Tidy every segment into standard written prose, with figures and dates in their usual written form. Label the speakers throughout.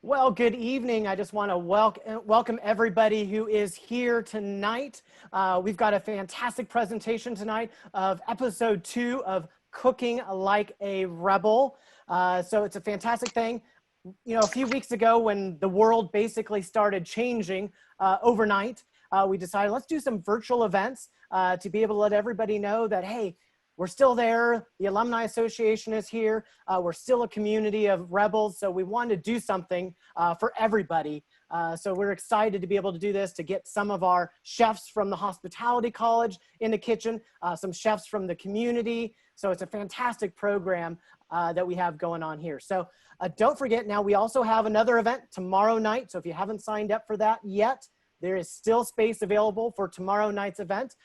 Speaker 1: Well, good evening. I just want to welcome everybody who is here tonight. We've got a fantastic presentation tonight of episode 2 of Cooking Like a Rebel. So it's a fantastic thing. You know, a few weeks ago when the world basically started changing overnight, we decided let's do some virtual events to be able to let everybody know that, hey, we're still there. The Alumni Association is here. We're still a community of rebels. So we wanted to do something for everybody. So we're excited to be able to do this, to get some of our chefs from the Hospitality College in the kitchen, some chefs from the community. So it's a fantastic program that we have going on here. So don't forget, now we also have another event tomorrow night. So if you haven't signed up for that yet, there is still space available for tomorrow night's event.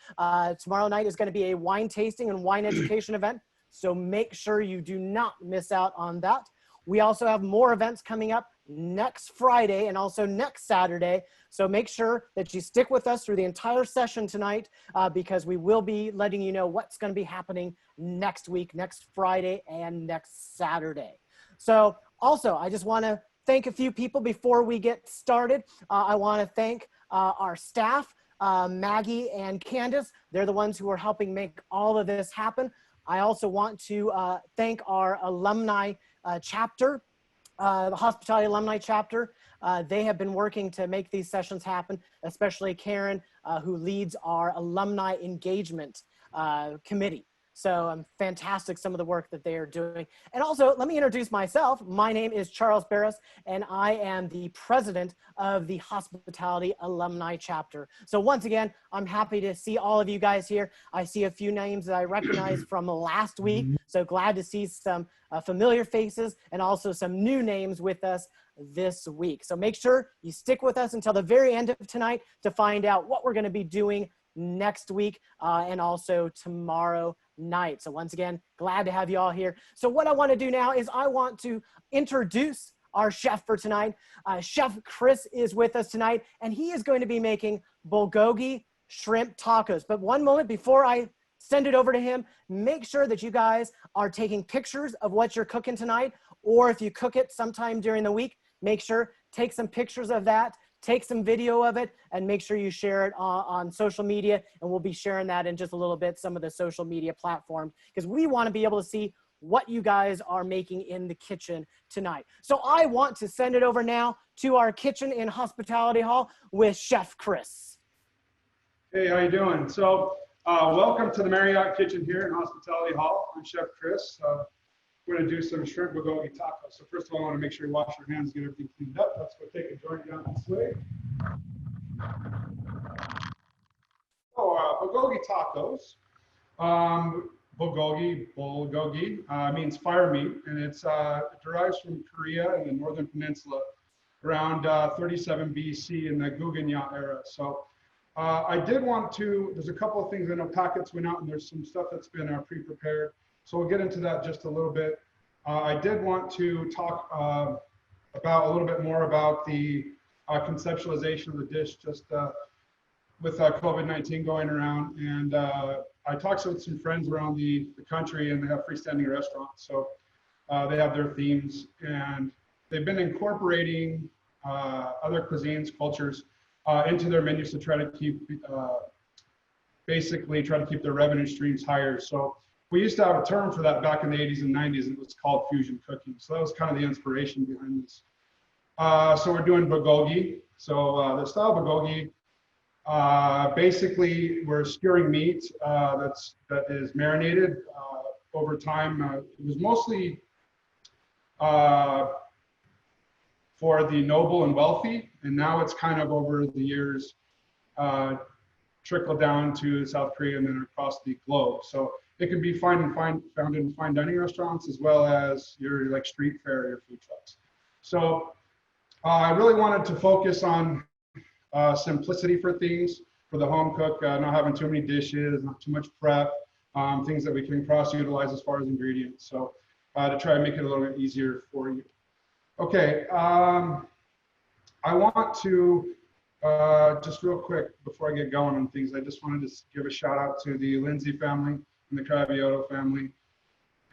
Speaker 1: Tomorrow night is going to be a wine tasting and wine education event. So make sure you do not miss out on that. We also have more events coming up next Friday and also next Saturday. So make sure that you stick with us through the entire session tonight because we will be letting you know what's going to be happening next week, next Friday and next Saturday. So also, I just want to thank a few people before we get started. I want to thank our staff, Maggie and Candace. They're the ones who are helping make all of this happen. I also want to thank our alumni chapter, the Hospitality Alumni Chapter. They have been working to make these sessions happen, especially Karen, who leads our alumni engagement committee. So fantastic, some of the work that they are doing. And also, let me introduce myself. My name is Charles Barris, and I am the president of the Hospitality Alumni Chapter. So once again, I'm happy to see all of you guys here. I see a few names that I recognize from last week. So glad to see some familiar faces and also some new names with us this week. So make sure you stick with us until the very end of tonight to find out what we're going to be doing next week and also tomorrow night. So once again, glad to have you all here. So what I want to do now is I want to introduce our chef for tonight. Chef Chris is with us tonight, and he is going to be making bulgogi shrimp tacos. But one moment before I send it over to him, make sure that you guys are taking pictures of what you're cooking tonight, or if you cook it sometime during the week, make sure take some pictures of that. Take some video of it and make sure you share it on social media. And we'll be sharing that in just a little bit, some of the social media platforms, because we want to be able to see what you guys are making in the kitchen tonight. So I want to send it over now to our kitchen in Hospitality Hall with Chef Chris.
Speaker 2: Hey, how you doing? So welcome to the Marriott kitchen here in Hospitality Hall. I'm Chef Chris. We're going to do some shrimp bulgogi tacos. So first of all, I want to make sure you wash your hands, get everything cleaned up. Let's go take a joint down this way. So bulgogi tacos. Bulgogi means fire meat, and it derives from Korea and the Northern Peninsula around 37 BC in the Guggenheim era. So I did want to, there's a couple of things. I know packets went out and there's some stuff that's been pre-prepared. So we'll get into that just a little bit. I did want to talk about a little bit more about the conceptualization of the dish just with COVID-19 going around. And I talked with some friends around the country, and they have freestanding restaurants. So they have their themes, and they've been incorporating other cuisines, cultures into their menus to try to keep, basically try to keep their revenue streams higher. So we used to have a term for that back in the 80s and 90s, and it was called fusion cooking. So that was kind of the inspiration behind this. So we're doing bulgogi. So the style bulgogi, basically we're skewering meat that is marinated over time. It was mostly for the noble and wealthy, and now it's kind of over the years trickled down to South Korea and then across the globe. So it can be found in fine dining restaurants as well as your like street fare, your food trucks. So I really wanted to focus on simplicity for things for the home cook, not having too many dishes, not too much prep, things that we can cross-utilize as far as ingredients. So to try to make it a little bit easier for you. Okay, I want to just real quick before I get going on things, I just wanted to give a shout out to the Lindsay family and the Cravioto family,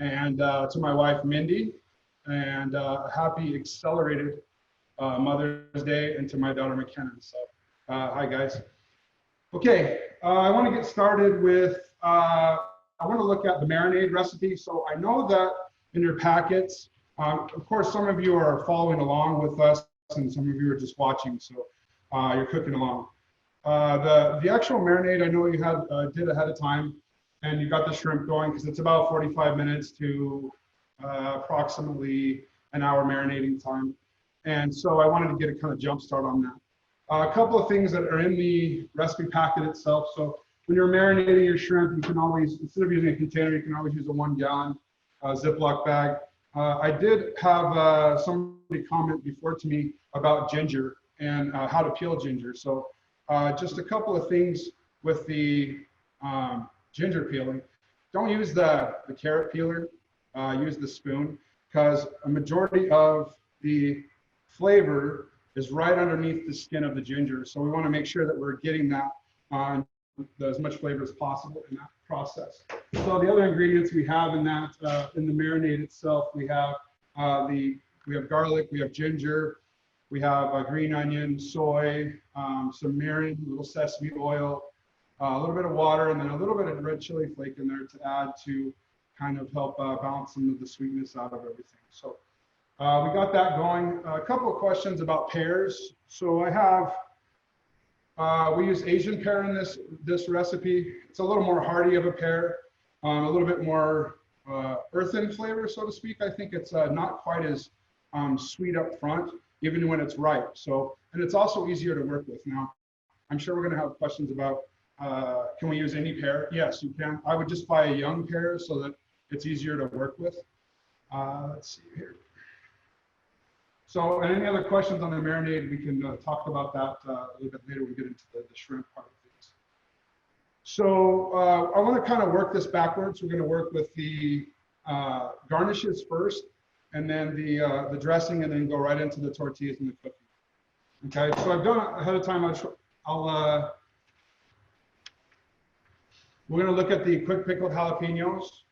Speaker 2: and to my wife Mindy, and happy accelerated Mother's Day, and to my daughter McKenna. So, hi guys. Okay, I want to get started with, I want to look at the marinade recipe. So I know that in your packets, of course, some of you are following along with us and some of you are just watching, so you're cooking along. The actual marinade, I know you had did ahead of time, and you got the shrimp going because it's about 45 minutes to approximately an hour marinating time. And so I wanted to get a kind of jump start on that. A couple of things that are in the recipe packet itself. So when you're marinating your shrimp, you can always, instead of using a container, you can always use a 1 gallon Ziploc bag. I did have somebody comment before to me about ginger and how to peel ginger. So just a couple of things with the ginger peeling. Don't use the carrot peeler, use the spoon, because a majority of the flavor is right underneath the skin of the ginger. So we want to make sure that we're getting that as much flavor as possible in that process. So the other ingredients we have in that, in the marinade itself, we have garlic, we have ginger, we have green onion, soy, some mirin, a little sesame oil, a little bit of water, and then a little bit of red chili flake in there to add to kind of help balance some of the sweetness out of everything. So we got that going. A couple of questions about pears. So I have, we use Asian pear in this recipe. It's a little more hearty of a pear, a little bit more earthen flavor, so to speak. I think it's not quite as sweet up front, even when it's ripe. So, and it's also easier to work with. Now, I'm sure we're gonna have questions about, can we use any pear? Yes, you can. I would just buy a young pear so that it's easier to work with. Let's see here. So, and any other questions on the marinade, we can talk about that a little bit later when we get into the shrimp part of things. So I want to kind of work this backwards. We're going to work with the garnishes first, and then the dressing, and then go right into the tortillas and the cooking. Okay, so I've done it ahead of time. We're going to look at the quick pickled jalapenos.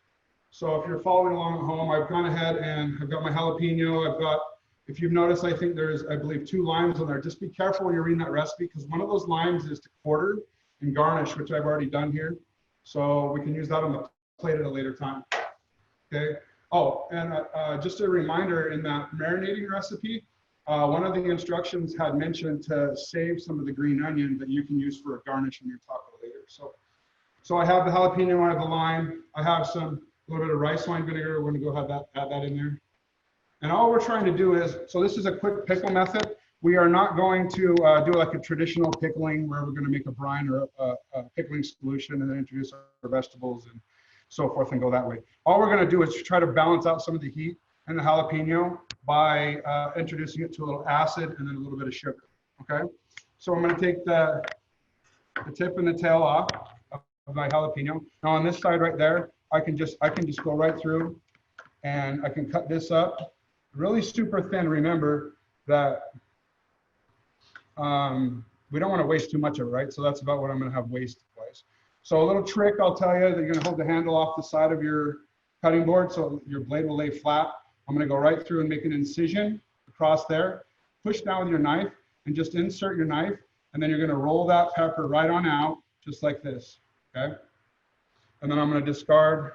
Speaker 2: So if you're following along at home, I've gone ahead and I've got my jalapeno. I've got, if you've noticed, I think there's, I believe, 2 limes on there. Just be careful when you're reading that recipe, because one of those limes is to quarter and garnish, which I've already done here. So we can use that on the plate at a later time. Okay. Oh, and just a reminder, in that marinating recipe, one of the instructions had mentioned to save some of the green onion that you can use for a garnish in your taco later. So I have the jalapeno, I have the lime, I have a little bit of rice wine vinegar. We're going to go add that in there. And all we're trying to do is, so this is a quick pickle method. We are not going to do like a traditional pickling where we're going to make a brine or a pickling solution and then introduce our vegetables and so forth and go that way. All we're going to do is try to balance out some of the heat in the jalapeno by introducing it to a little acid and then a little bit of sugar. Okay. So I'm going to take the tip and the tail off of my jalapeno. Now on this side right there, I can just go right through, and I can cut this up really super thin. Remember that we don't want to waste too much of it, right? So that's about what I'm going to have waste-wise. So a little trick I'll tell you, that you're going to hold the handle off the side of your cutting board so your blade will lay flat. I'm going to go right through and make an incision across there. Push down with your knife and just insert your knife, and then you're going to roll that pepper right on out, just like this, okay? And then I'm going to discard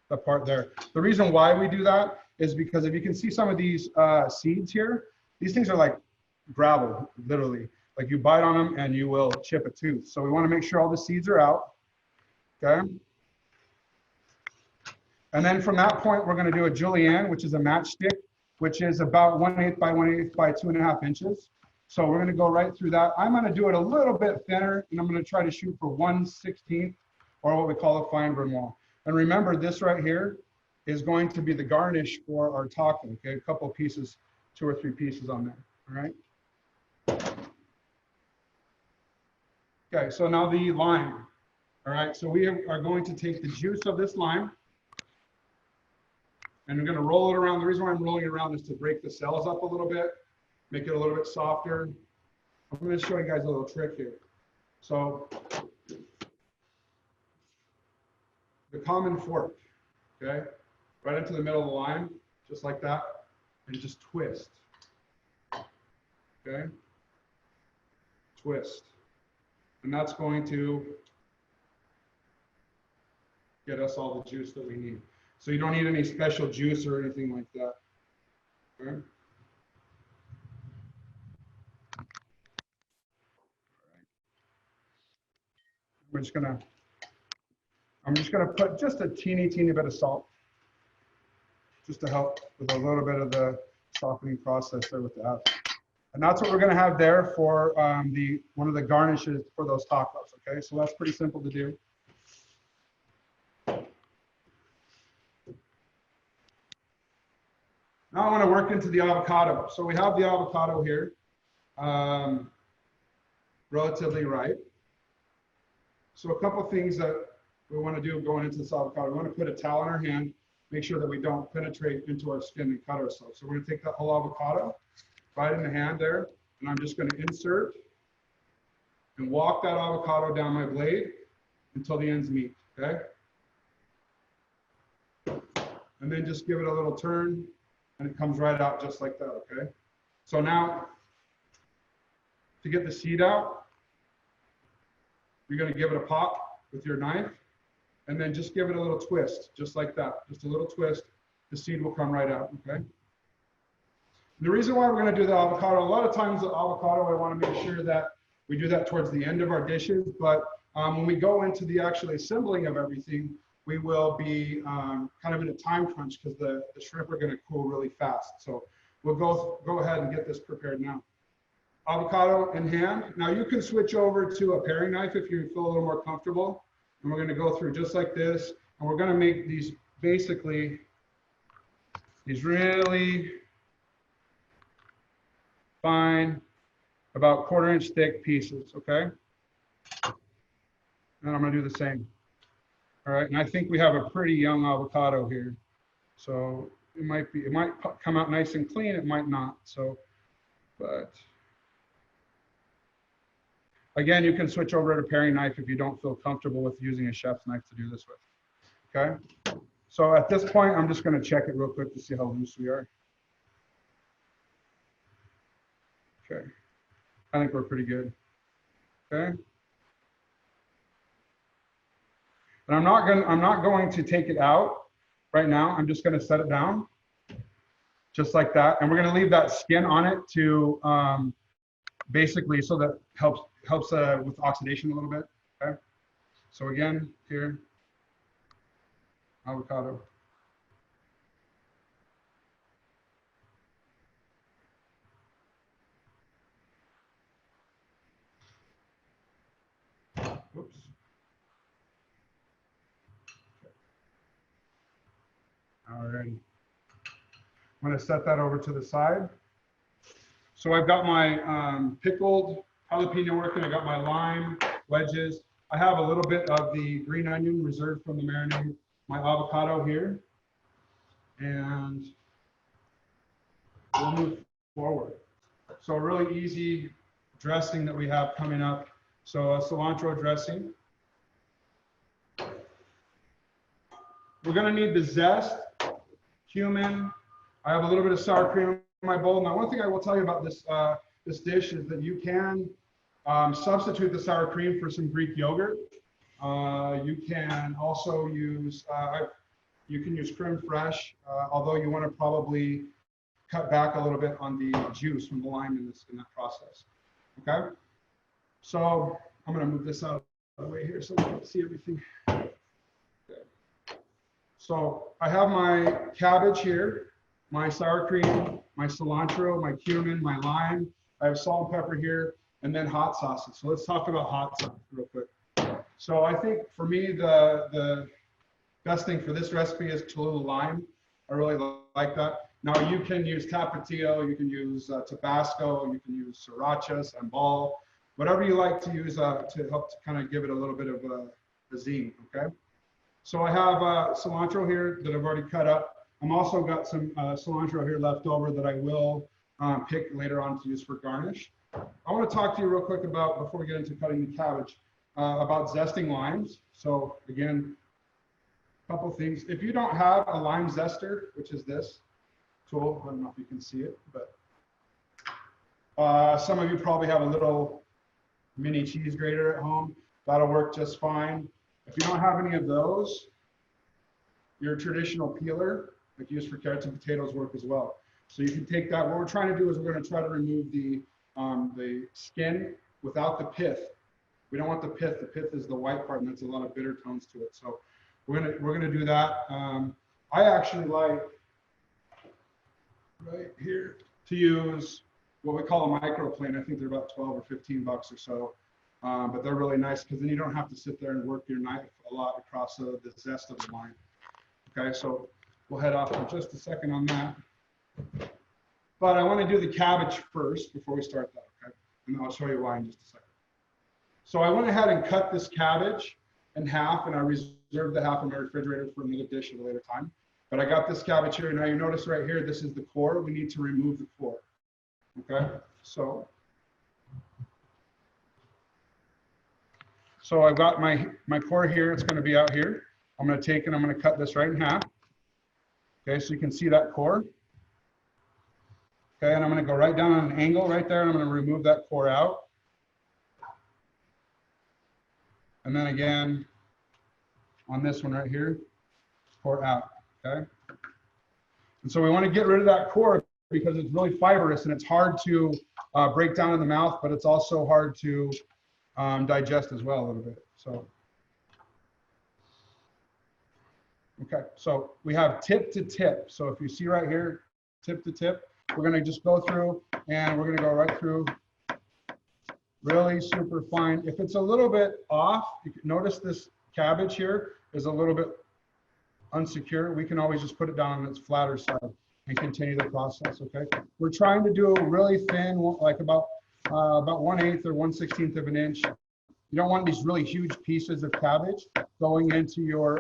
Speaker 2: the part there. The reason why we do that is because if you can see some of these seeds here, these things are like gravel, literally. Like you bite on them and you will chip a tooth. So we want to make sure all the seeds are out, okay? And then from that point, we're going to do a Julienne, which is a matchstick, which is about 1/8 by 1/8 by 2.5 inches. So we're going to go right through that. I'm going to do it a little bit thinner, and I'm going to try to shoot for 1/16, or what we call a fine brunoise. And remember, this right here is going to be the garnish for our taco, okay? A couple of pieces, 2 or 3 pieces on there, all right? Okay, so now the lime, all right? So we are going to take the juice of this lime, and we're going to roll it around. The reason why I'm rolling it around is to break the cells up a little bit, make it a little bit softer. I'm going to show you guys a little trick here. So the common fork, okay? Right into the middle of the lime, just like that, and just twist. okay? Twist. And that's going to get us all the juice that we need. So you don't need any special juice or anything like that, okay? I'm just gonna put just a teeny bit of salt, just to help with a little bit of the softening process there with that. And that's what we're gonna have there for one of the garnishes for those tacos, okay? So that's pretty simple to do. Now I wanna work into the avocado. So we have the avocado here, relatively ripe. So a couple things that we want to do going into this avocado. We want to put a towel in our hand, make sure that we don't penetrate into our skin and cut ourselves. So we're going to take that whole avocado, right in the hand there, and I'm just going to insert and walk that avocado down my blade until the ends meet, okay? And then just give it a little turn, and it comes right out just like that, okay? So now, to get the seed out, you're going to give it a pop with your knife, and then just give it a little twist, just like that. Just a little twist, the seed will come right out, okay? The reason why we're going to do the avocado, a lot of times the avocado, I want to make sure that we do that towards the end of our dishes, but when we go into the actual assembling of everything, we will be kind of in a time crunch because the shrimp are going to cool really fast. So we'll go ahead and get this prepared now. Avocado in hand. Now you can switch over to a paring knife if you feel a little more comfortable. And we're going to go through just like this. And we're going to make these basically, these really fine, about 1/4 inch thick pieces, okay? And I'm going to do the same. All right, and I think we have a pretty young avocado here. So it might come out nice and clean, it might not. So, but again, you can switch over to a paring knife if you don't feel comfortable with using a chef's knife to do this with, okay? So at this point, I'm just gonna check it real quick to see how loose we are. Okay, I think we're pretty good, okay? And I'm not going to take it out right now. I'm just gonna set it down, just like that. And we're gonna leave that skin on it to basically, so that helps with oxidation a little bit, okay? So again, here, avocado. Oops. Alrighty. I'm gonna set that over to the side. So I've got my pickled jalapeno working. I got my lime wedges. I have a little bit of the green onion reserved from the marinade. My avocado here, and we'll move forward. So a really easy dressing that we have coming up. So a cilantro dressing. We're gonna need the zest, cumin. I have a little bit of sour cream in my bowl. Now, one thing I will tell you about this this dish is that you can substitute the sour cream for some Greek yogurt. You can also use creme fraiche, although you want to probably cut back a little bit on the juice from the lime in that process. Okay, so I'm going to move this out of the way here so we can see everything. Okay. So I have my cabbage here, my sour cream, my cilantro, my cumin, my lime. I have salt and pepper here, and then hot sauces. So let's talk about hot sauce real quick. So I think for me, the best thing for this recipe is Cholula lime. I really like that. Now you can use Tapatio, you can use Tabasco, you can use Sriracha, Sambal, whatever you like to use to help to kind of give it a little bit of a zing, okay? So I have cilantro here that I've already cut up. I'm also got some cilantro here left over that I will pick later on to use for garnish. I want to talk to you real quick about, before we get into cutting the cabbage, about zesting limes. So again, a couple things. If you don't have a lime zester, which is this tool, I don't know if you can see it, but Some of you probably have a little mini cheese grater at home. That'll work just fine. If you don't have any of those, your traditional peeler, like used for carrots and potatoes, work as well. So you can take that. What we're trying to do is we're going to try to remove the skin without the pith. We don't want the pith. The pith is the white part, and that's a lot of bitter tones to it. So we're gonna do that. I actually like right here to use what we call a microplane. I think they're about 12 or 15 bucks or so, but they're really nice because then you don't have to sit there and work your knife a lot across the zest of the lime. Okay, so we'll head off for just a second on that. But I want to do the cabbage first before we start that, okay? And I'll show you why in just a second. So I went ahead and cut this cabbage in half, and I reserved the half in my refrigerator for another dish at a later time. But I got this cabbage here. Now you notice right here, this is the core. We need to remove the core, okay? So I've got my core here. It's going to be out here. I'm going to take and I'm going to cut this right in half. Okay, so you can see that core. Okay, and I'm going to go right down on an angle right there, and I'm going to remove that core out. And then again, on this one right here, core out, okay? And so we want to get rid of that core because it's really fibrous and it's hard to break down in the mouth, but it's also hard to digest as well a little bit, so. Okay, so we have tip to tip. So if you see right here, tip to tip, we're gonna just go through and we're gonna go right through really super fine. If it's a little bit off, you can notice this cabbage here is a little bit unsecure. We can always just put it down on its flatter side and continue the process, okay? We're trying to do a really thin, like about 1/8 or 1/16 of an inch. You don't want these really huge pieces of cabbage going into your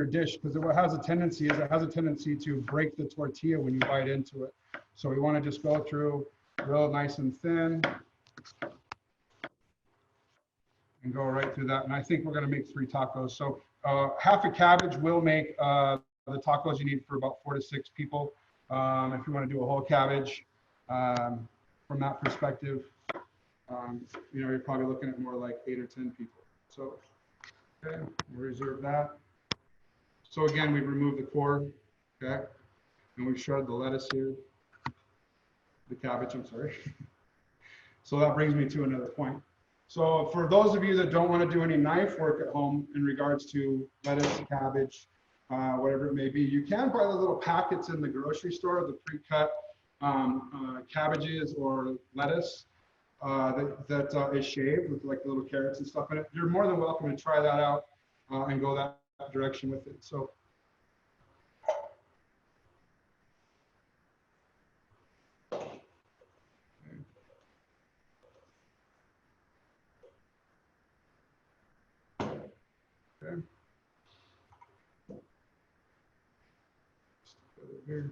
Speaker 2: dish, because what has a tendency is it has a tendency to break the tortilla when you bite into it. So we want to just go through real nice and thin and go right through that. And I think we're going to make 3 tacos. So half a cabbage will make the tacos you need for about 4 to 6 people. If you want to do a whole cabbage, from that perspective, you know, you're probably looking at more like 8 or 10 people. So okay, we'll reserve that. So again, we've removed the core, okay? And we've shredded the lettuce here, the cabbage, I'm sorry. So that brings me to another point. So for those of you that don't want to do any knife work at home in regards to lettuce, cabbage, whatever it may be, you can buy the little packets in the grocery store, the pre-cut cabbages or lettuce that is shaved with like little carrots and stuff in it. You're more than welcome to try that out and go that direction with it. So okay. Here.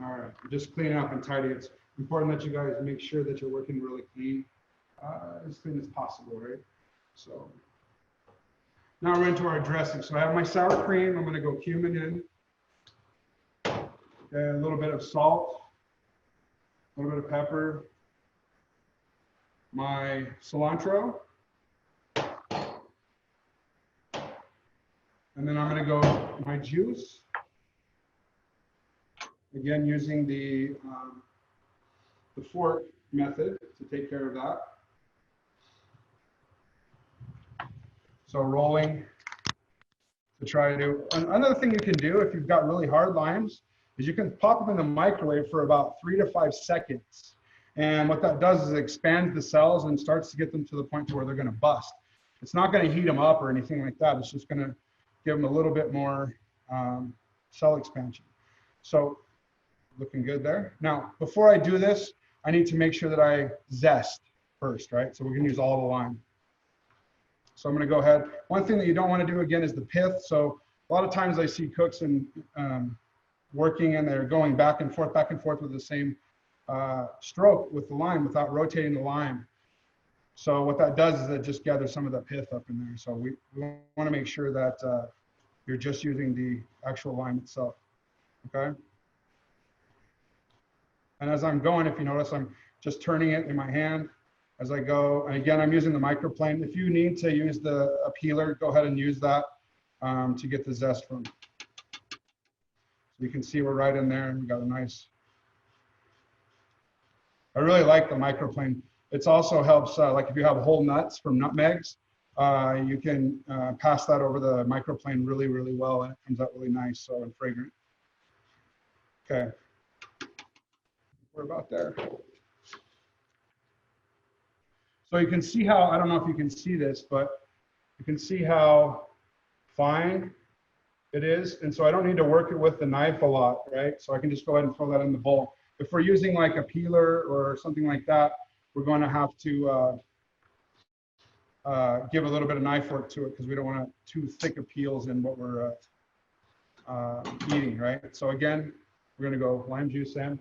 Speaker 2: All right, just clean up and tidy. It's important that you guys make sure that you're working really clean, as clean as possible, right? So now we're into our dressing. So I have my sour cream. I'm going to go cumin in, and a little bit of salt, a little bit of pepper, my cilantro, and then I'm going to go my juice. Again, using the fork method to take care of that. So rolling to try to do. Another thing you can do if you've got really hard limes is you can pop them in the microwave for about 3 to 5 seconds. And what that does is it expands the cells and starts to get them to the point to where they're going to bust. It's not going to heat them up or anything like that. It's just going to give them a little bit more cell expansion. So looking good there. Now, before I do this, I need to make sure that I zest first, right? So we're going to use all the lime. So I'm going to go ahead. One thing that you don't want to do again is the pith. So a lot of times I see cooks and working and they're going back and forth with the same stroke with the lime without rotating the lime. So what that does is it just gathers some of that pith up in there. So we want to make sure that you're just using the actual lime itself. Okay. And as I'm going, if you notice, I'm just turning it in my hand as I go. And again, I'm using the microplane. If you need to use a peeler, go ahead and use that to get the zest from. So you can see we're right in there. We got a nice. I really like the microplane. It also helps, like if you have whole nuts from nutmegs, you can pass that over the microplane really, really well, and it comes out really nice, so and fragrant. Okay, we're about there. So you can see how, I don't know if you can see this, but you can see how fine it is. And so I don't need to work it with the knife a lot, right? So I can just go ahead and throw that in the bowl. If we're using like a peeler or something like that, we're going to have to give a little bit of knife work to it because we don't want too thick of peels in what we're eating, right? So again, we're going to go lime juice in.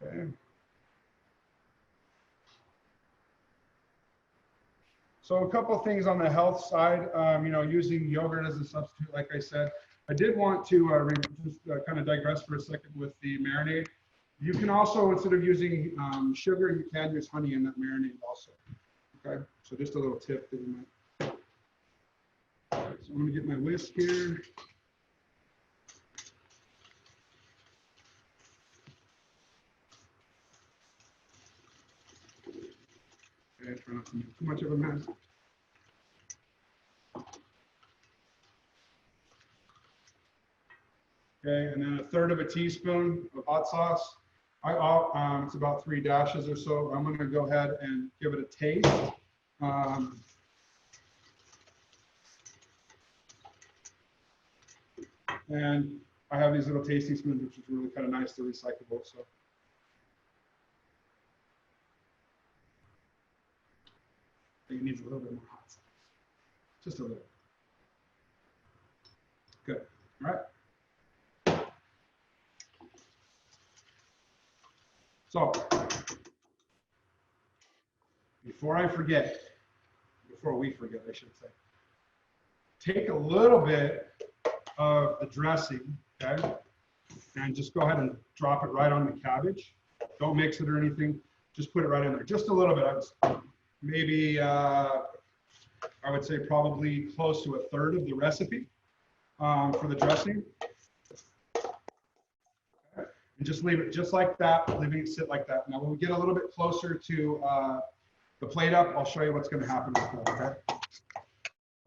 Speaker 2: Okay. So a couple of things on the health side, you know, using yogurt as a substitute, like I said. I did want to just kind of digress for a second with the marinade. You can also, instead of using sugar, you can use honey in that marinade also. Okay, so just a little tip that you might. So I'm going to get my whisk here. Okay, try not to make too much of a mess. Okay, and then 1/3 teaspoon of hot sauce. It's about 3 dashes or so. I'm going to go ahead and give it a taste. And I have these little tasting spoons, which is really kind of nice. They're recyclable. So I think it needs a little bit more hot sauce. Just a little. Good. All right. So, before we forget, I should say, take a little bit of the dressing, okay, and just go ahead and drop it right on the cabbage. Don't mix it or anything. Just put it right in there. Just a little bit. Maybe, I would say probably close to 1/3 of the recipe for the dressing. And just leave it just like that, leaving it sit like that. Now, when we get a little bit closer to the plate up, I'll show you what's going to happen with that, okay?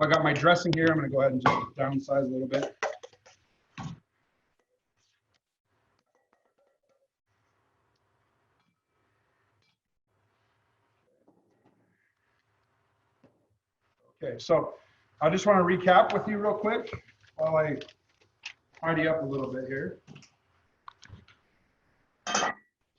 Speaker 2: I got my dressing here. I'm going to go ahead and just downsize a little bit. Okay, so I just want to recap with you real quick while I tidy up a little bit here.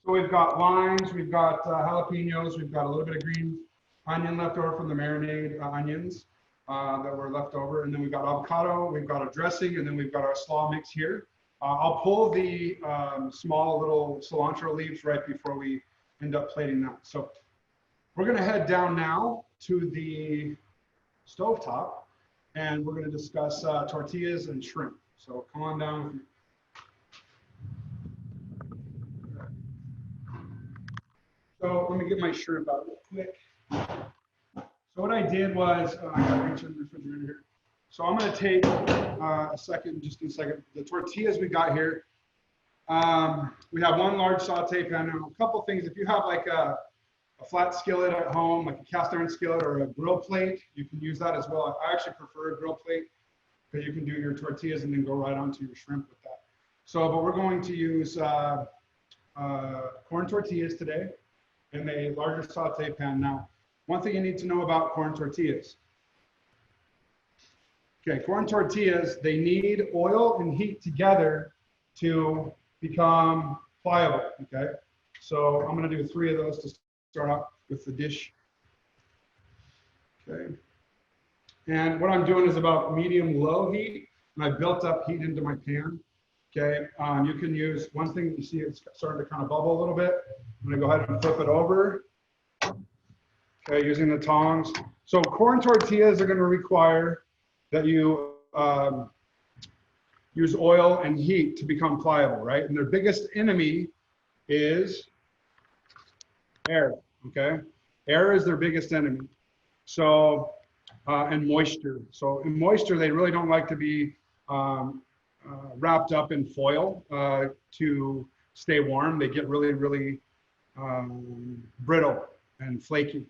Speaker 2: So we've got limes, we've got jalapenos, we've got a little bit of green onion left over from the marinade onions that were left over, and then we've got avocado, we've got a dressing, and then we've got our slaw mix here. I'll pull the small little cilantro leaves right before we end up plating that. So we're going to head down now to the stovetop, and we're going to discuss tortillas and shrimp. So come on down with me. So let me get my shrimp out real quick. So what I did was, I got to reach in the refrigerator here. So I'm going to take just a second. The tortillas we got here, we have 1 large saute pan. Now, a couple things, if you have like a flat skillet at home, like a cast iron skillet or a grill plate, you can use that as well. I actually prefer a grill plate because you can do your tortillas and then go right onto your shrimp with that. So, but we're going to use corn tortillas today in a larger saute pan. Now, one thing you need to know about corn tortillas. Okay, corn tortillas, they need oil and heat together to become pliable, okay? So I'm gonna do 3 of those to start off with the dish. Okay. And what I'm doing is about medium-low heat, and I've built up heat into my pan. Okay, you can use, one thing you see it's starting to kind of bubble a little bit. I'm gonna go ahead and flip it over. Okay, using the tongs. So corn tortillas are gonna require that you use oil and heat to become pliable, right? And their biggest enemy is air, okay? Air is their biggest enemy. So, and moisture. So in moisture, they really don't like to be wrapped up in foil to stay warm. They get really, really brittle and flaky.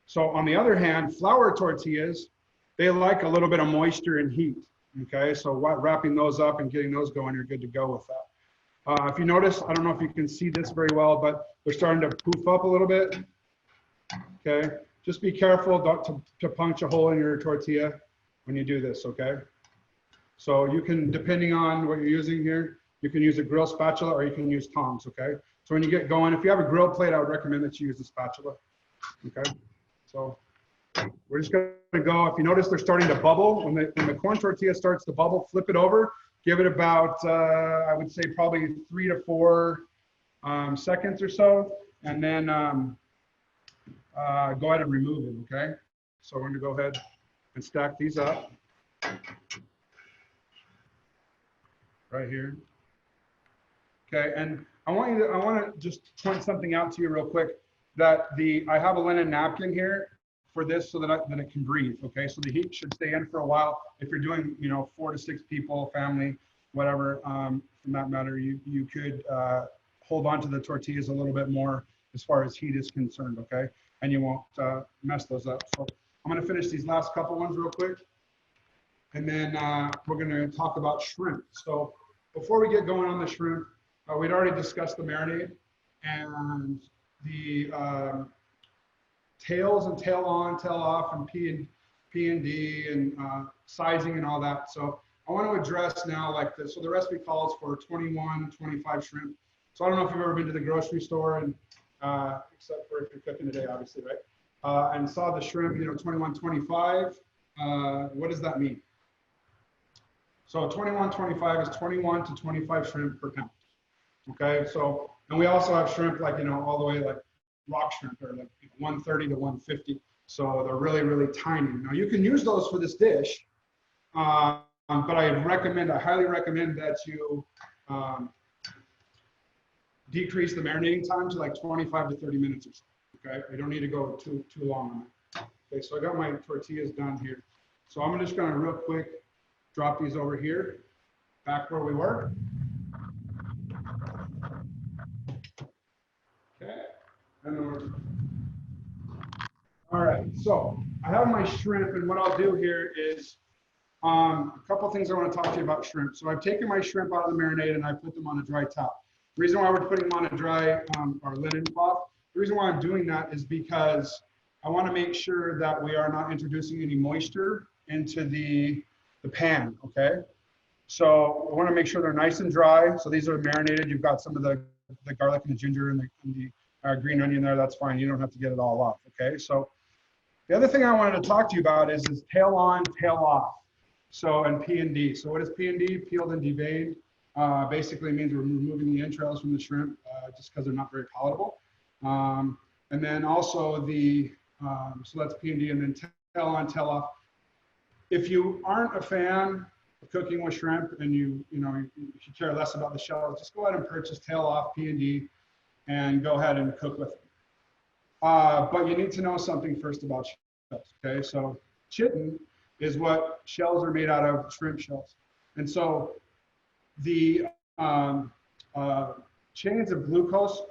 Speaker 2: So on the other hand, flour tortillas, they like a little bit of moisture and heat. Okay, so wrapping those up and getting those going, you're good to go with that. If you notice, I don't know if you can see this very well, but they're starting to poof up a little bit. Okay, just be careful to punch a hole in your tortilla when you do this, okay? So you can, depending on what you're using here, you can use a grill spatula or you can use tongs, okay? So when you get going, if you have a grill plate, I would recommend that you use the spatula, okay? So we're just gonna go, if you notice they're starting to bubble, when the corn tortilla starts to bubble, flip it over, give it about, I would say probably 3 to 4 seconds or so, and then go ahead and remove them, okay? So we're gonna go ahead and stack these up. Right here. Okay, and I want to just point something out to you real quick, that I have a linen napkin here for this so that it can breathe, okay? So the heat should stay in for a while. If you're doing, 4 to 6 people, family, whatever, from that matter, you could hold on to the tortillas a little bit more as far as heat is concerned, okay? And you won't mess those up. So I'm gonna finish these last couple ones real quick. And then we're gonna talk about shrimp. So before we get going on the shrimp, we'd already discussed the marinade and the tails and tail on, tail off, and P and D and sizing and all that. So I want to address now like this. So the recipe calls for 21, 25 shrimp. So I don't know if you've ever been to the grocery store, and except for if you're cooking today, obviously, right? And saw the shrimp, 21, 25. What does that mean? So 21, 25 is 21 to 25 shrimp per pound. Okay, so, and we also have shrimp like, all the way like rock shrimp or like 130 to 150. So they're really, really tiny. Now you can use those for this dish, but I highly recommend that you decrease the marinating time to like 25 to 30 minutes or so. Okay, you don't need to go too long on that. Okay, so I got my tortillas done here. So I'm just gonna real quick drop these over here, back where we were. Okay, and then all right, so I have my shrimp, and what I'll do here is a couple things I want to talk to you about shrimp. So I've taken my shrimp out of the marinade and I put them on a dry towel. The reason why we're putting them on a dry or linen cloth, the reason why I'm doing that is because I want to make sure that we are not introducing any moisture into the pan, okay? So I want to make sure they're nice and dry. So these are marinated. You've got some of the garlic and the ginger and the green onion there. That's fine. You don't have to get it all off, okay? So the other thing I wanted to talk to you about is tail on, tail off. So, and P and D. So what is P and D? Peeled and deveined. Basically means we're removing the entrails from the shrimp just because they're not very palatable. And then also so that's P and D, and then tail on, tail off. If you aren't a fan of cooking with shrimp and you care less about the shells, just go ahead and purchase tail off P and D and go ahead and cook with it. But you need to know something first about shells, okay? So chitin is what shells are made out of, shrimp shells. And so the chains of glucose,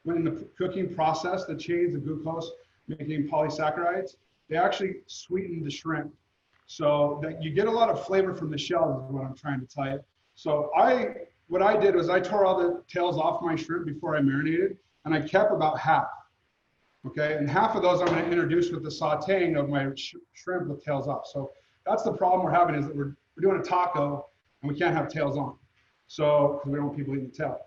Speaker 2: when in the cooking process, the chains of glucose making polysaccharides, they actually sweeten the shrimp. So that you get a lot of flavor from the shell is what I'm trying to tell you. So what I did was I tore all the tails off my shrimp before I marinated, and I kept about half. Okay, and half of those I'm going to introduce with the sauteing of my shrimp with tails off. So that's the problem we're having, is that we're doing a taco and we can't have tails on. So, because we don't want people eating the tail.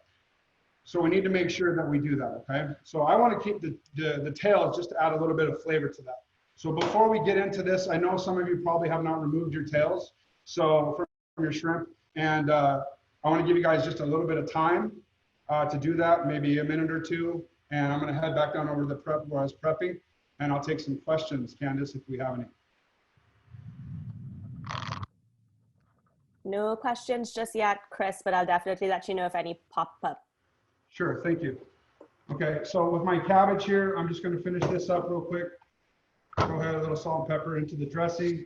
Speaker 2: So we need to make sure that we do that, okay? So I want to keep the tails just to add a little bit of flavor to that. So before we get into this, I know some of you probably have not removed your tails from your shrimp. And I want to give you guys just a little bit of time to do that, maybe a minute or two. And I'm going to head back down over to the prep where I was prepping, and I'll take some questions, Candace, if we have any.
Speaker 3: No questions just yet, Chris, but I'll definitely let you know if any pop up.
Speaker 2: Sure, thank you. Okay, so with my cabbage here, I'm just going to finish this up real quick. Go ahead, a little salt and pepper into the dressing.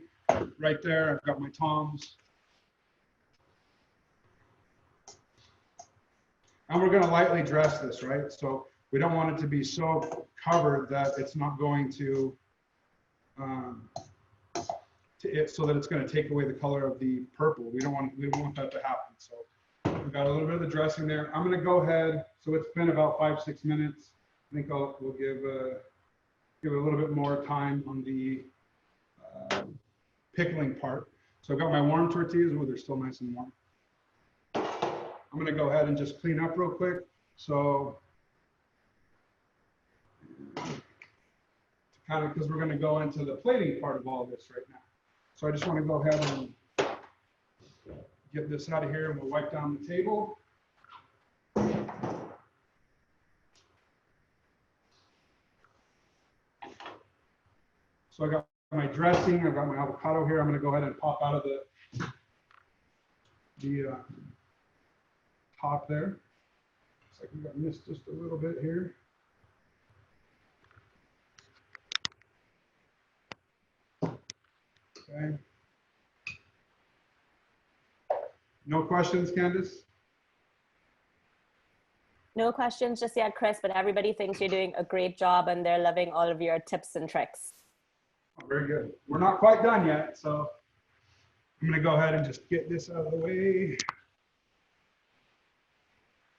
Speaker 2: Right there, I've got my Toms. And we're going to lightly dress this, right? So we don't want it to be so covered that it's not going to so that it's going to take away the color of the purple. We don't want that to happen. So we've got a little bit of the dressing there. I'm going to go ahead. So it's been about 5-6 minutes. I think we'll give it a little bit more time on the pickling part. So I've got my warm tortillas. Oh, they're still nice and warm. I'm going to go ahead and just clean up real quick. So kind of because we're going to go into the plating part of all this right now. So I just want to go ahead and get this out of here, and we'll wipe down the table. So I got my dressing, I've got my avocado here. I'm going to go ahead and pop out of the top there. Looks like we got missed just a little bit here. Okay. No questions, Candace?
Speaker 3: No questions just yet, Chris, but everybody thinks you're doing a great job and they're loving all of your tips and tricks.
Speaker 2: Oh, very good. We're not quite done yet, so I'm going to go ahead and just get this out of the way.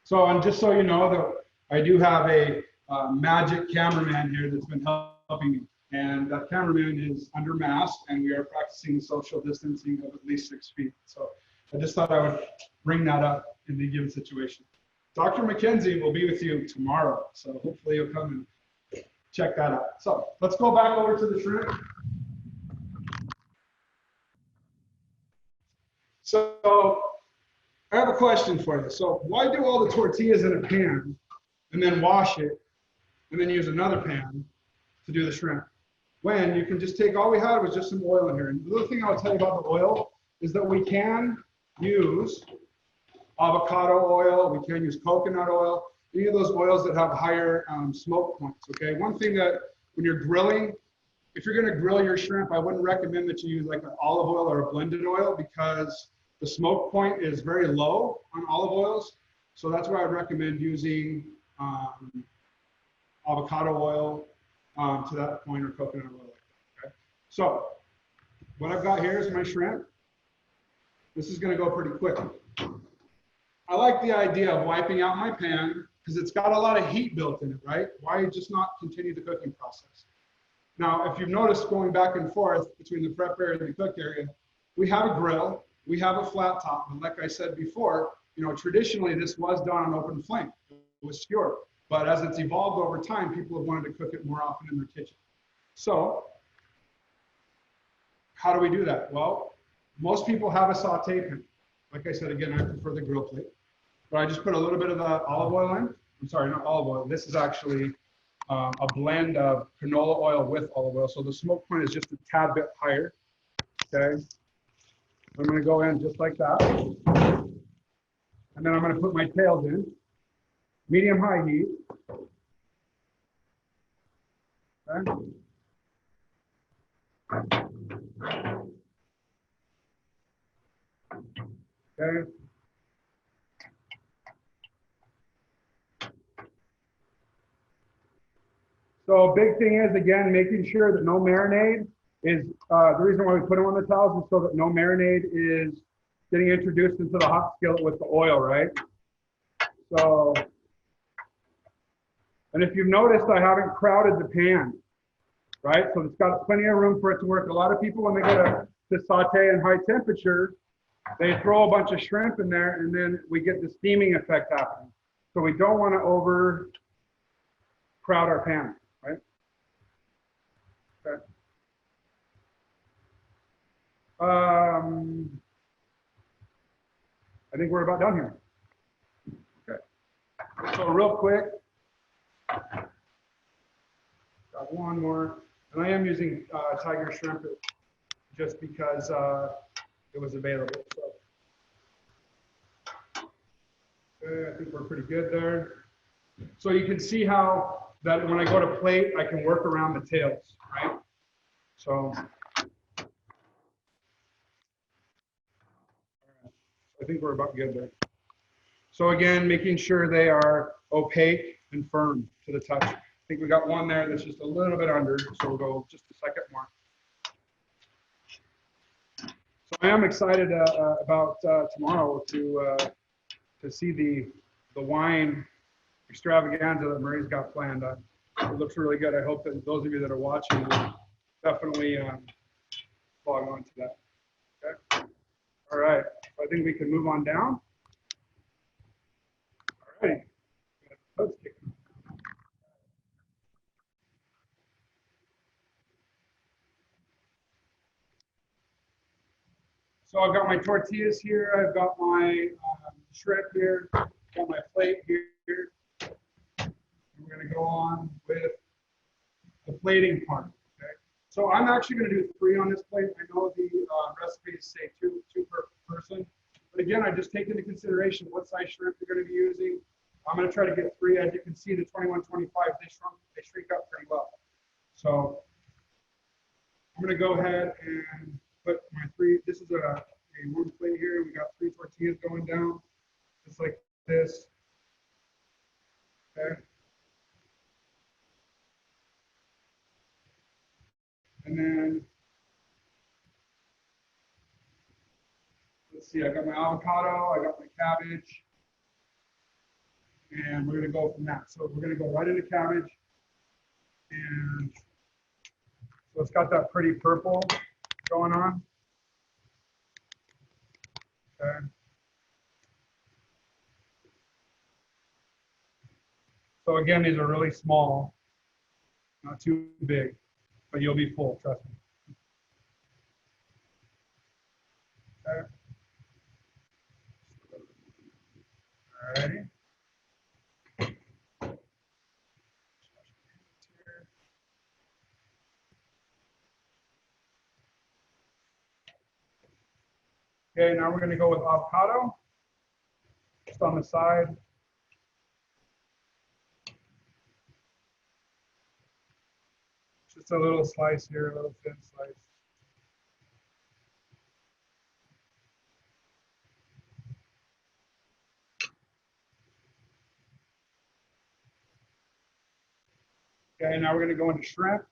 Speaker 2: So, and just so you know, that I do have a magic cameraman here that's been helping me. And that cameraman is under mask, and we are practicing social distancing of at least 6 feet. So I just thought I would bring that up in the given situation. Dr. McKenzie will be with you tomorrow, so hopefully you'll come and check that out. So let's go back over to the shrimp. So I have a question for you. So why do all the tortillas in a pan and then wash it and then use another pan to do the shrimp? When you can just take, all we had was just some oil in here. And the other thing I'll tell you about the oil is that we can use avocado oil, we can use coconut oil, any of those oils that have higher smoke points, okay? One thing that when you're grilling, if you're gonna grill your shrimp, I wouldn't recommend that you use like an olive oil or a blended oil because the smoke point is very low on olive oils. So that's why I'd recommend using avocado oil to that point, or coconut oil. Okay? So what I've got here is my shrimp. This is going to go pretty quick. I like the idea of wiping out my pan because it's got a lot of heat built in it, right? Why just not continue the cooking process? Now, if you've noticed going back and forth between the prep area and the cook area, we have a grill, we have a flat top, and like I said before, you know, traditionally this was done on open flame. It was skewered. But as it's evolved over time, people have wanted to cook it more often in their kitchen. So how do we do that? Well, most people have a saute pan. Like I said, again, I prefer the grill plate. But I just put a little bit of the olive oil in. I'm sorry, not olive oil. This is actually a blend of canola oil with olive oil. So the smoke point is just a tad bit higher. Okay. I'm going to go in just like that. And then I'm going to put my tails in. Medium-high heat. Okay. Okay. So big thing is, again, making sure that no marinade is, the reason why we put them on the towels is so that no marinade is getting introduced into the hot skillet with the oil, right? So, and if you've noticed, I haven't crowded the pan, right? So it's got plenty of room for it to work. A lot of people, when they get to saute in high temperature, they throw a bunch of shrimp in there and then we get the steaming effect happening. So we don't want to over crowd our pan, right? Okay. I think we're about done here. Okay. So real quick, got one more, and I am using tiger shrimp just because it was available. So Okay, I think we're pretty good there. So you can see how that when I go to plate, I can work around the tails, right? So I think we're about good there. So again, making sure they are opaque and firm to the touch. I think we got one there that's just a little bit under, so we'll go just a second more. So I am excited about tomorrow to see the wine extravaganza that Marie's got planned. It looks really good. I hope that those of you that are watching will definitely log on to that. Okay. All right. I think we can move on down. All right. Let's kick it. So I've got my tortillas here. I've got my shrimp here. Got my plate here. We're going to go on with the plating part. Okay. So I'm actually going to do 3 on this plate. I know the recipes say two per person, but again, I just take into consideration what size shrimp you're going to be using. I'm going to try to get 3. As you can see, the 2125 they shrink up pretty well. So I'm going to go ahead and put my 3. This is a one plate here. We got 3 tortillas going down, just like this. Okay. And then, let's see, I got my avocado, I got my cabbage, and we're going to go from that. So we're going to go right into cabbage. And so it's got that pretty purple going on. Okay. So again, these are really small, not too big, but you'll be full, trust me. Okay. All righty. Okay, now we're going to go with avocado, just on the side. Just a little slice here, a little thin slice. Okay, now we're going to go into shrimp.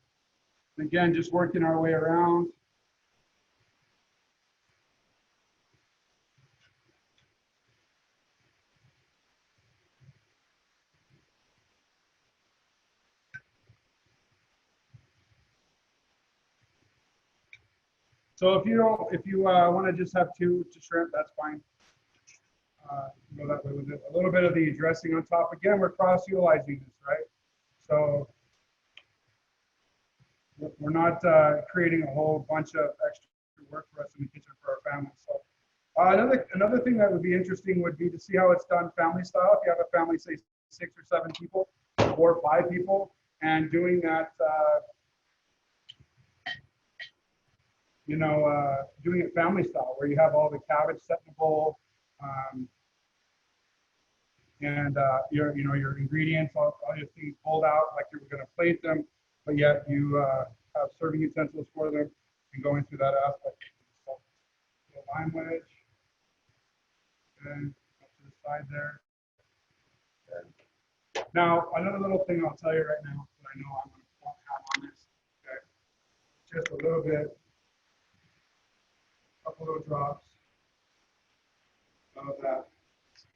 Speaker 2: Again, just working our way around. So if you want to just have 2 shrimp, that's fine. Go that way with it. A little bit of the dressing on top. Again, we're cross-utilizing this, right? So we're not creating a whole bunch of extra work for us in the kitchen for our family. So another thing that would be interesting would be to see how it's done family style. If you have a family, say 6 or 7 people, or 5 people, and doing that, doing it family style, where you have all the cabbage set in a bowl, and your ingredients, all your things pulled out like you were going to plate them, but yet you have serving utensils for them, and going through that aspect. So, lime wedge, and up to the side there. Okay. Now, another little thing I'll tell you right now that I know I'm going to have on this. Okay, just a little bit, a couple little drops of that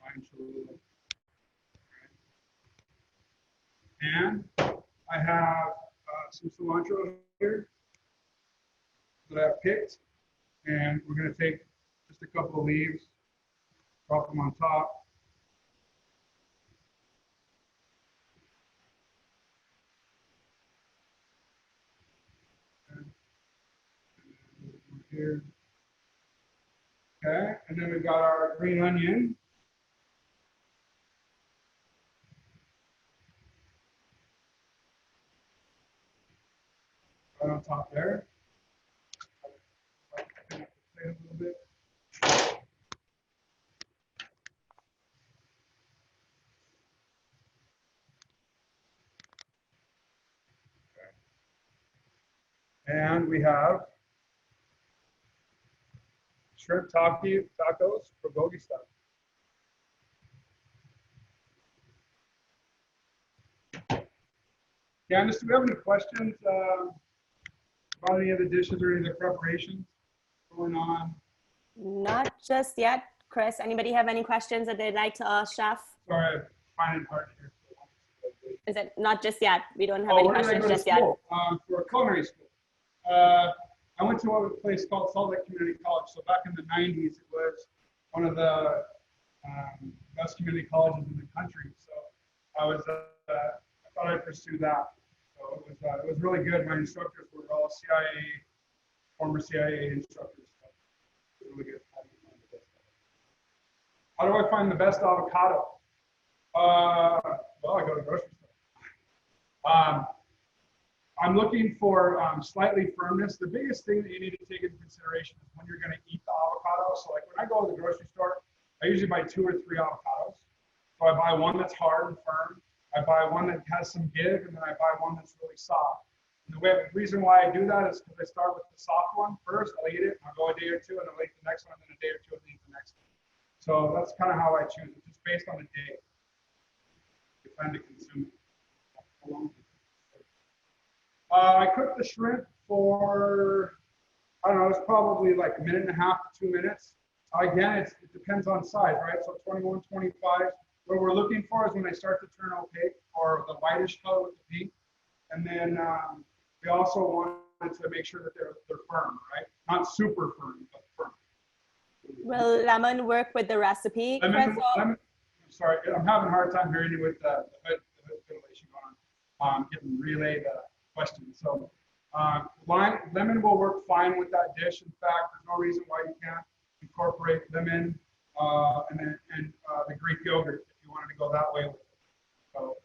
Speaker 2: lime Cholula. And I have some cilantro here that I picked, and we're going to take just a couple of leaves, drop them on top. And here. Okay, and then we've got our green onion. Right on top there. A little bit. we have shrimp tacos, bulgogi-style. Candice, do we have any questions about any of the dishes or any of the preparations going on?
Speaker 3: Not just yet. Chris, anybody have any questions that they'd like to ask Chef?
Speaker 2: Sorry, I find it hard to hear.
Speaker 3: Is it not just yet? We don't have
Speaker 2: Oh,
Speaker 3: any
Speaker 2: where did I
Speaker 3: questions
Speaker 2: go to
Speaker 3: just yet.
Speaker 2: school? For culinary school. I went to a place called Salt Lake Community College. So back in the 90s, it was one of the best community colleges in the country. So I thought I'd pursue that. So it was really good. My instructors were all former CIA instructors. So it was really good. How do I find the best avocado? Well, I go to the grocery store. I'm looking for slightly firmness. The biggest thing that you need to take into consideration is when you're going to eat the avocado. So like when I go to the grocery store, I usually buy 2 or 3 avocados. So I buy one that's hard and firm. I buy one that has some give, and then I buy one that's really soft. And the reason why I do that is because I start with the soft one first. I'll eat it. I'll go a day or two, and I'll eat the next one, and then a day or two, and eat the next one. So that's kind of how I choose it, just based on the day. I plan to consume it. I cooked the shrimp for, I don't know, it's probably like 1.5 to 2 minutes. Again, it depends on size, right? So 21, 25. What we're looking for is when they start to turn opaque or the whitish color with the pink. And then we also wanted to make sure that they're firm, right? Not super firm, but firm.
Speaker 3: Will lemon work with the recipe?
Speaker 2: Lemon, sorry, I'm having a hard time hearing you with the ventilation going on. Getting relayed questions. So lemon will work fine with that dish. In fact, there's no reason why you can't incorporate lemon and the Greek yogurt if you wanted to go that way with it. So,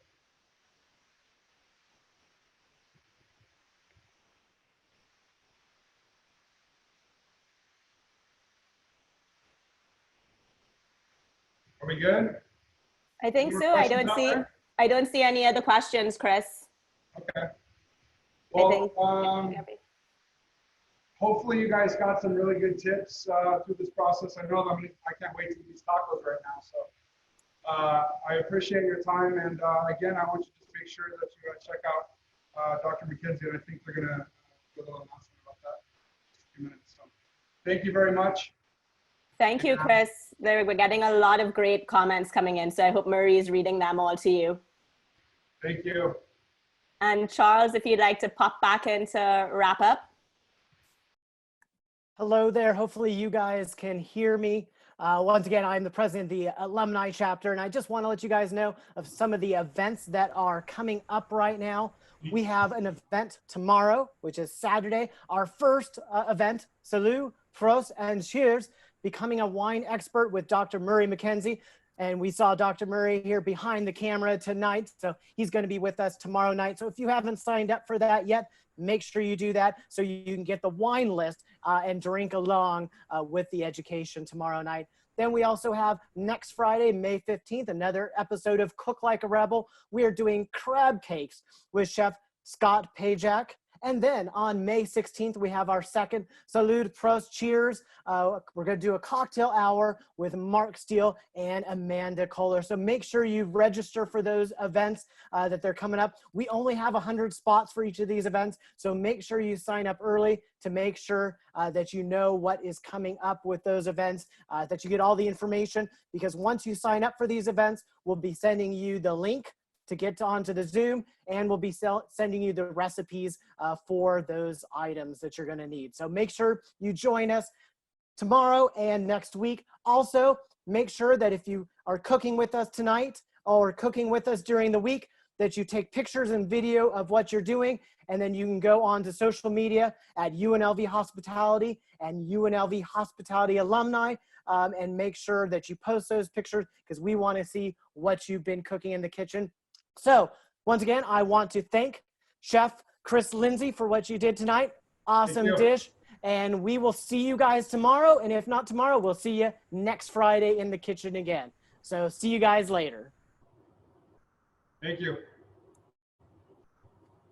Speaker 2: are we good?
Speaker 3: I think
Speaker 2: Any
Speaker 3: so.
Speaker 2: more questions out
Speaker 3: I don't see any other questions, Chris.
Speaker 2: there? Okay.
Speaker 3: I
Speaker 2: Well,
Speaker 3: think
Speaker 2: hopefully you guys got some really good tips through this process. I know I can't wait to eat these tacos right now. So I appreciate your time. And again, I want you to make sure that you check out Dr. McKenzie. And I think they're going to do a little announcement about that in just a few minutes. So thank you very much.
Speaker 3: Thank you, Chris. We're getting a lot of great comments coming in. So I hope Marie is reading them all to you.
Speaker 2: Thank you.
Speaker 3: And Charles, if you'd like to pop back in to wrap up.
Speaker 1: Hello there. Hopefully you guys can hear me. Once again, I'm the president of the alumni chapter, and I just want to let you guys know of some of the events that are coming up right now. We have an event tomorrow, which is Saturday, our first event, Salut, Prost, and Cheers, Becoming a Wine Expert with Dr. Murray McKenzie. And we saw Dr. Murray here behind the camera tonight. So he's going to be with us tomorrow night. So if you haven't signed up for that yet, make sure you do that so you can get the wine list and drink along with the education tomorrow night. Then we also have next Friday, May 15th, another episode of Cook Like a Rebel. We are doing crab cakes with Chef Scott Pajak. And then on May 16th, we have our second Salud, Prost, Cheers. We're going to do a cocktail hour with Mark Steele and Amanda Kohler. So make sure you register for those events that they're coming up. We only have 100 spots for each of these events. So make sure you sign up early to make sure that you know what is coming up with those events, that you get all the information. Because once you sign up for these events, we'll be sending you the link to get onto the Zoom, and we'll be sending you the recipes for those items that you're gonna need. So make sure you join us tomorrow and next week. Also, make sure that if you are cooking with us tonight or cooking with us during the week, that you take pictures and video of what you're doing, and then you can go on to social media at UNLV Hospitality and UNLV Hospitality Alumni, and make sure that you post those pictures because we wanna see what you've been cooking in the kitchen. So once again, I want to thank Chef Chris Lindsay for what you did tonight. Awesome dish. And we will see you guys tomorrow. And if not tomorrow, we'll see you next Friday in the kitchen again. So see you guys later.
Speaker 2: Thank you.